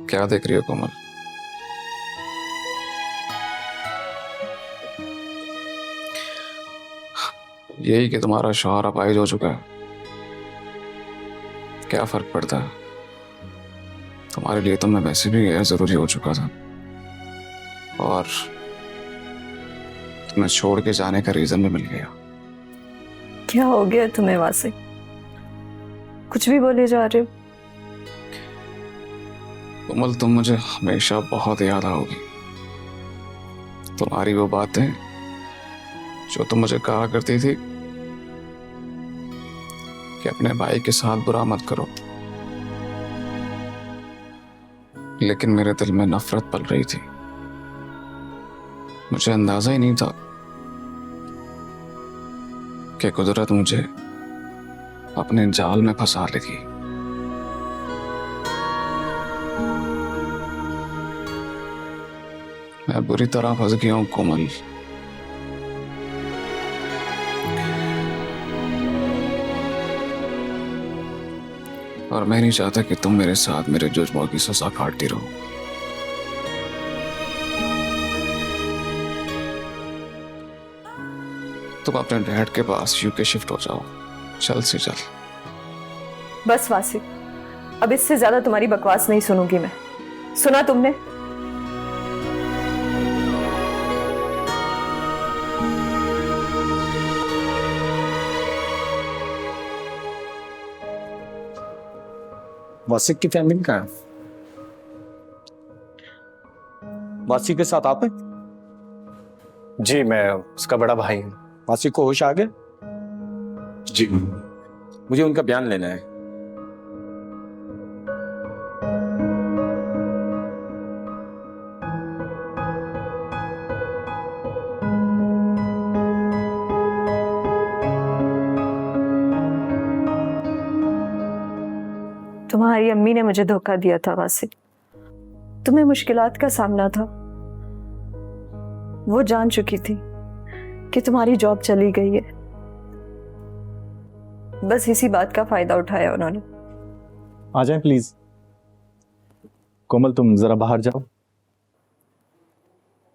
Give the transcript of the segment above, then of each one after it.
क्या देख रही हो कोमल? यही कि तुम्हारा शौहर अपाहिज हो चुका है। क्या फर्क पड़ता है? तुम्हारे लिए तो मैं वैसे भी गैर जरूरी हो चुका था, और तुम्हें छोड़ के जाने का रीजन भी मिल गया। क्या हो गया तुम्हें वासी? कुछ भी बोले जा रहे हो। कोमल, तुम मुझे हमेशा बहुत याद आओगी। तुम्हारी वो बातें जो तुम मुझे कहा करती थी कि अपने भाई के साथ बुरा मत करो, लेकिन मेरे दिल में नफरत पल रही थी। मुझे अंदाजा ही नहीं था कि कुदरत मुझे अपने जाल में फंसा लेगी। मैं बुरी तरह फंस गया हूं कोमल। और मैं नहीं चाहता कि तुम मेरे साथ मेरे जुर्मों की सजा काटती रहो। तुम अपने डैड के पास यूके शिफ्ट हो जाओ, जल्द से जल्द। बस वासी, अब इससे ज्यादा तुम्हारी बकवास नहीं सुनूंगी मैं। सुना तुमने? वासिक की फैमिली कहाँ है? वासिक के साथ आप हैं? जी, मैं उसका बड़ा भाई हूँ। वासिक को होश आ गए? जी। मुझे उनका बयान लेना है। तुम्हारी अम्मी ने मुझे धोखा दिया था वासी। तुम्हें मुश्किलात का सामना था। वो जान चुकी थी कि तुम्हारी जॉब चली गई है। बस इसी बात का फायदा उठाया उन्होंने। आ जाएं प्लीज। कोमल, तुम जरा बाहर जाओ।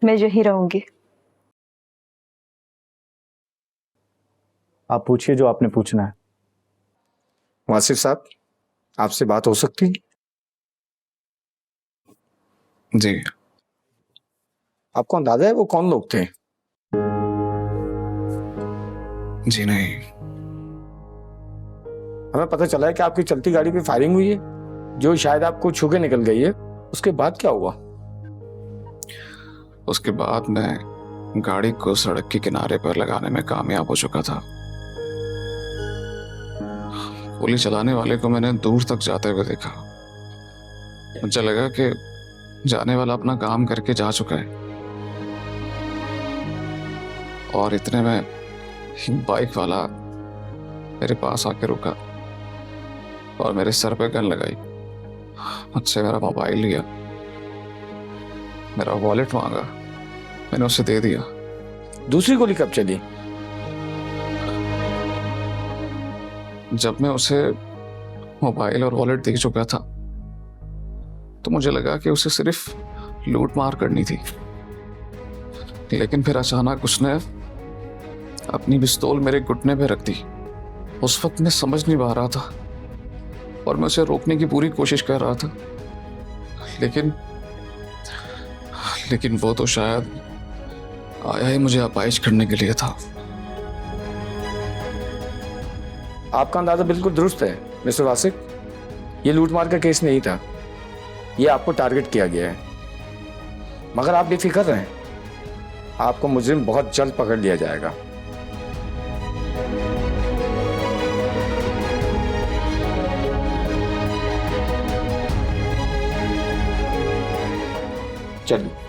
मैं यहीं रहूंगी। आप पूछिए जो आपने पूछना है। वासिक साहब, आपसे बात हो सकती है? जी। आपको अंदाजा है वो कौन लोग थे? जी नहीं। हमें पता चला है कि आपकी चलती गाड़ी पे फायरिंग हुई है, जो शायद आपको छू के निकल गई है। उसके बाद क्या हुआ? उसके बाद मैं गाड़ी को सड़क के किनारे पर लगाने में कामयाब हो चुका था। गोली चलाने वाले को मैंने दूर तक जाते हुए देखा। मुझे लगा कि जाने वाला अपना काम करके जा चुका है, और इतने में एक बाइक वाला मेरे पास आके रुका और मेरे सर पे गन लगाई। मुझसे मेरा मोबाइल लिया, मेरा वॉलेट मांगा, मैंने उसे दे दिया। दूसरी गोली कब चली? जब मैं उसे मोबाइल और वॉलेट दे चुका था तो मुझे लगा कि उसे सिर्फ लूट मार करनी थी, लेकिन फिर अचानक उसने अपनी पिस्तौल मेरे घुटने पे रख दी। उस वक्त मैं समझ नहीं पा रहा था और मैं उसे रोकने की पूरी कोशिश कर रहा था, लेकिन वो तो शायद आया ही मुझे अपाहिज करने के लिए था। आपका अंदाजा बिल्कुल दुरुस्त है मिस्टर वासिक। ये लूटमार का केस नहीं था, ये आपको टारगेट किया गया है। मगर आप बेफिक्र रहें, आपको मुजरिम बहुत जल्द पकड़ लिया जाएगा। चलिए।